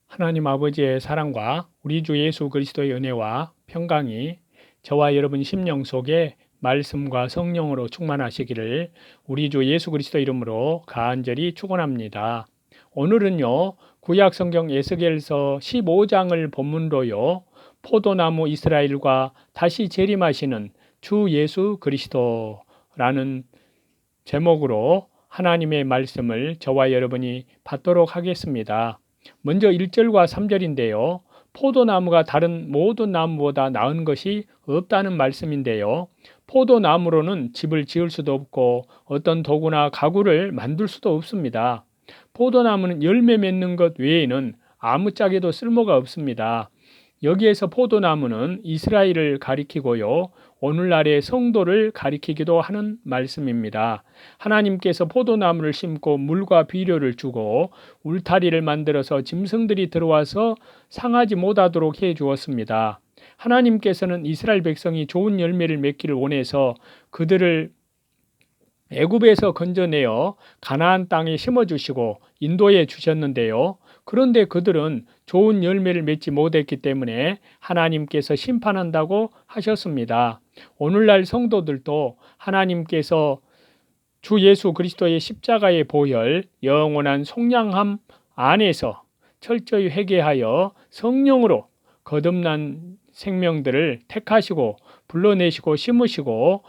하나님 아버지의 사랑과 우리 주 예수 그리스도의 은혜와 평강이 저와 여러분 심령 속에 말씀과 성령으로 충만하시기를 우리 주 예수 그리스도 이름으로 간절히 축원합니다. 오늘은요, 구약 성경 에스겔서 15장을 본문으로요, 포도나무 이스라엘과 다시 재림하시는 주 예수 그리스도라는 제목으로 하나님의 말씀을 저와 여러분이 받도록 하겠습니다. 먼저 1절과 3절인데요. 포도나무가 다른 모든 나무보다 나은 것이 없다는 말씀인데요. 포도나무로는 집을 지을 수도 없고 어떤 도구나 가구를 만들 수도 없습니다. 포도나무는 열매 맺는 것 외에는 아무짝에도 쓸모가 없습니다. 여기에서 포도나무는 이스라엘을 가리키고요, 오늘날의 성도를 가리키기도 하는 말씀입니다. 하나님께서 포도나무를 심고 물과 비료를 주고 울타리를 만들어서 짐승들이 들어와서 상하지 못하도록 해 주었습니다. 하나님께서는 이스라엘 백성이 좋은 열매를 맺기를 원해서 그들을 애굽에서 건져내어 가나안 땅에 심어주시고 인도해 주셨는데요. 그런데 그들은 좋은 열매를 맺지 못했기 때문에 하나님께서 심판한다고 하셨습니다. 오늘날 성도들도 하나님께서 주 예수 그리스도의 십자가의 보혈, 영원한 속량함 안에서 철저히 회개하여 성령으로 거듭난 생명들을 택하시고 불러내시고 심으시고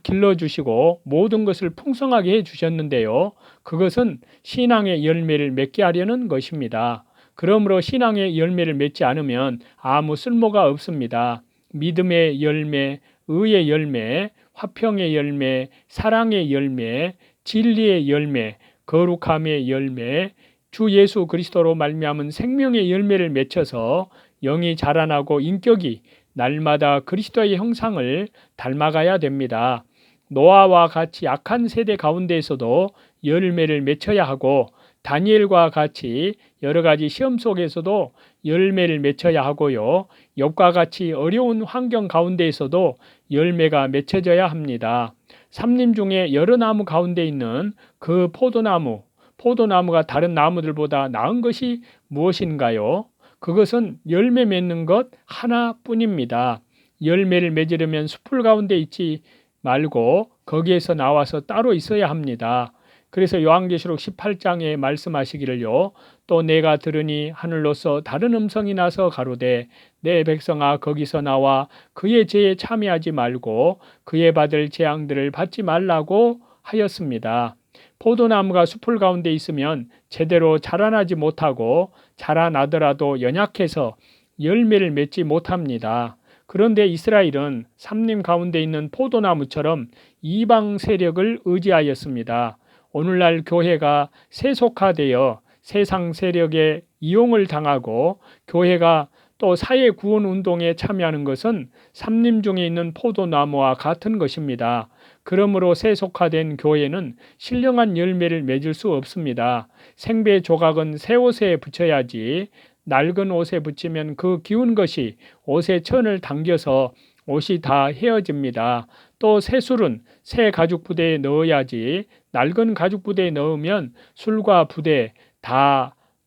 길러주시고 모든 것을 풍성하게 해주셨는데요. 그것은 신앙의 열매를 맺게 하려는 것입니다. 그러므로 신앙의 열매를 맺지 않으면 아무 쓸모가 없습니다. 믿음의 열매, 의의 열매, 화평의 열매, 사랑의 열매, 진리의 열매, 거룩함의 열매, 주 예수 그리스도로 말미암은 생명의 열매를 맺혀서 영이 자라나고 인격이 날마다 그리스도의 형상을 닮아가야 됩니다. 노아와 같이 악한 세대 가운데에서도 열매를 맺혀야 하고 다니엘과 같이 여러 가지 시험 속에서도 열매를 맺혀야 하고요. 욥과 같이 어려운 환경 가운데에서도 열매가 맺혀져야 합니다. 삼림 중에 여러 나무 가운데 있는 그 포도나무가 다른 나무들보다 나은 것이 무엇인가요? 그것은 열매 맺는 것 하나뿐입니다. 열매를 맺으려면 숲을 가운데 있지 말고 거기에서 나와서 따로 있어야 합니다. 그래서 요한계시록 18장에 말씀하시기를요, 또 내가 들으니 하늘로서 다른 음성이 나서 가로되 내 백성아 거기서 나와 그의 죄에 참여하지 말고 그의 받을 재앙들을 받지 말라고 하였습니다. 포도나무가 숲을 가운데 있으면 제대로 자라나지 못하고 자라나더라도 연약해서 열매를 맺지 못합니다. 그런데 이스라엘은 삼림 가운데 있는 포도나무처럼 이방 세력을 의지하였습니다. 오늘날 교회가 세속화되어 세상 세력의 이용을 당하고 교회가 또 사회 구원 운동에 참여하는 것은 삼림 중에 있는 포도나무와 같은 것입니다. 그러므로 세속화된 교회는 신령한 열매를 맺을 수 없습니다. 생배 조각은 새 옷에 붙여야지 낡은 옷에 붙이면 그 기운 것이 옷의 천을 당겨서 옷이 다 헤어집니다. 또 새 술은 새 가죽 부대에 넣어야지 낡은 가죽 부대에 넣으면 술과 부대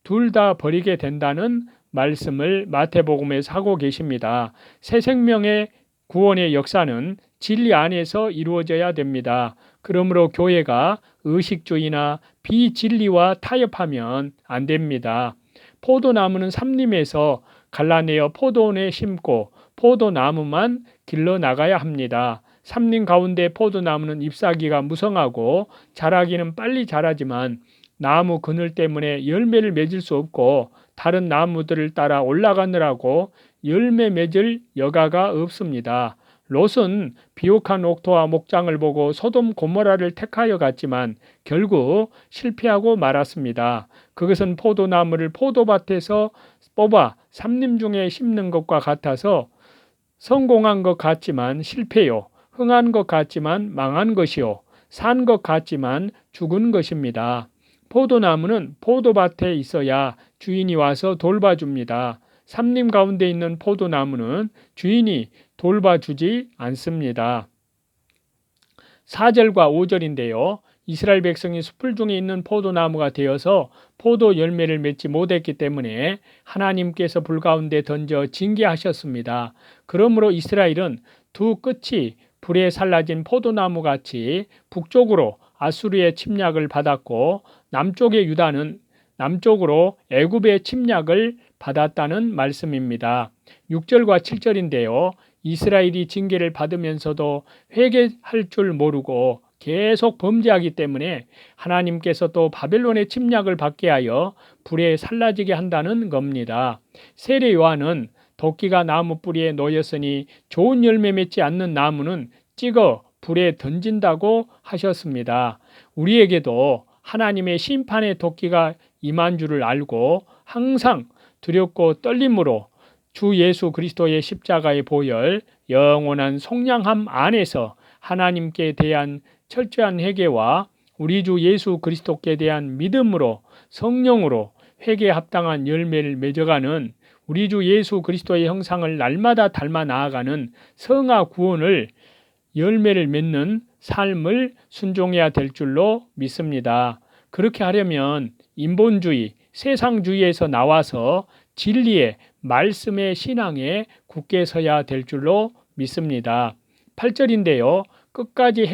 둘 다 버리게 된다는 말씀을 마태복음에서 하고 계십니다. 새 생명의 구원의 역사는 진리 안에서 이루어져야 됩니다. 그러므로 교회가 의식주의나 비진리와 타협하면 안 됩니다. 포도나무는 삼림에서 갈라내어 포도원에 심고 포도나무만 길러 나가야 합니다. 삼림 가운데 포도나무는 잎사귀가 무성하고 자라기는 빨리 자라지만 나무 그늘 때문에 열매를 맺을 수 없고 다른 나무들을 따라 올라가느라고 열매 맺을 여가가 없습니다. 롯은 비옥한 옥토와 목장을 보고 소돔 고모라를 택하여 갔지만 결국 실패하고 말았습니다. 그것은 포도나무를 포도밭에서 뽑아 삼림 중에 심는 것과 같아서 성공한 것 같지만 실패요. 흥한 것 같지만 망한 것이요. 산 것 같지만 죽은 것입니다. 포도나무는 포도밭에 있어야 주인이 와서 돌봐줍니다. 삼림 가운데 있는 포도나무는 주인이 돌봐주지 않습니다. 4절과 5절인데요. 이스라엘 백성이 숲을 중에 있는 포도나무가 되어서 포도 열매를 맺지 못했기 때문에 하나님께서 불 가운데 던져 징계하셨습니다. 그러므로 이스라엘은 두 끝이 불에 살라진 포도나무 같이 북쪽으로 아수르의 침략을 받았고 남쪽의 유다는 남쪽으로 애굽의 침략을 받았다는 말씀입니다. 6절과 7절인데요. 이스라엘이 징계를 받으면서도 회개할 줄 모르고 계속 범죄하기 때문에 하나님께서 또 바벨론의 침략을 받게 하여 불에 살라지게 한다는 겁니다. 세례 요한은 도끼가 나무 뿌리에 놓였으니 좋은 열매 맺지 않는 나무는 찍어 불에 던진다고 하셨습니다. 우리에게도 하나님의 심판의 도끼가 임한 줄을 알고 항상 두렵고 떨림으로 주 예수 그리스도의 십자가의 보혈, 영원한 속량함 안에서 하나님께 대한 철저한 회개와 우리 주 예수 그리스도께 대한 믿음으로 성령으로 회개에 합당한 열매를 맺어가는 우리 주 예수 그리스도의 형상을 날마다 닮아 나아가는 성화 구원을 열매를 맺는 삶을 순종해야 될 줄로 믿습니다. 그렇게 하려면 인본주의, 세상주의에서 나와서 진리의 말씀의 신앙에 굳게 서야 될 줄로 믿습니다. 8절인데요. 끝까지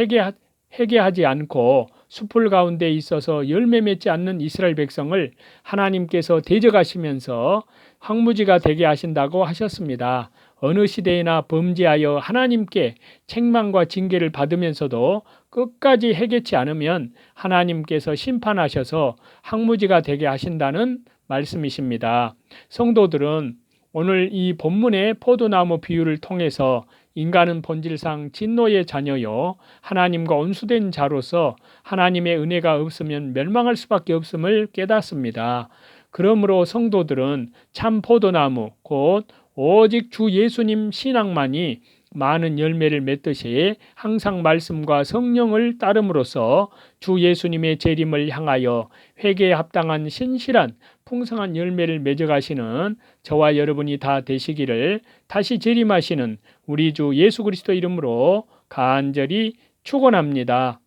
회개하지 않고 숲을 가운데 있어서 열매 맺지 않는 이스라엘 백성을 하나님께서 대적하시면서 황무지가 되게 하신다고 하셨습니다. 어느 시대에나 범죄하여 하나님께 책망과 징계를 받으면서도 끝까지 회개치 않으면 하나님께서 심판하셔서 황무지가 되게 하신다는 말씀이십니다. 성도들은 오늘 이 본문의 포도나무 비유를 통해서 인간은 본질상 진노의 자녀요 하나님과 온수된 자로서 하나님의 은혜가 없으면 멸망할 수밖에 없음을 깨닫습니다. 그러므로 성도들은 참 포도나무 곧 오직 주 예수님 신앙만이 많은 열매를 맺듯이 항상 말씀과 성령을 따름으로써 주 예수님의 재림을 향하여 회개에 합당한 신실한 풍성한 열매를 맺어가시는 저와 여러분이 다 되시기를 다시 재림하시는 우리 주 예수 그리스도 이름으로 간절히 축원합니다.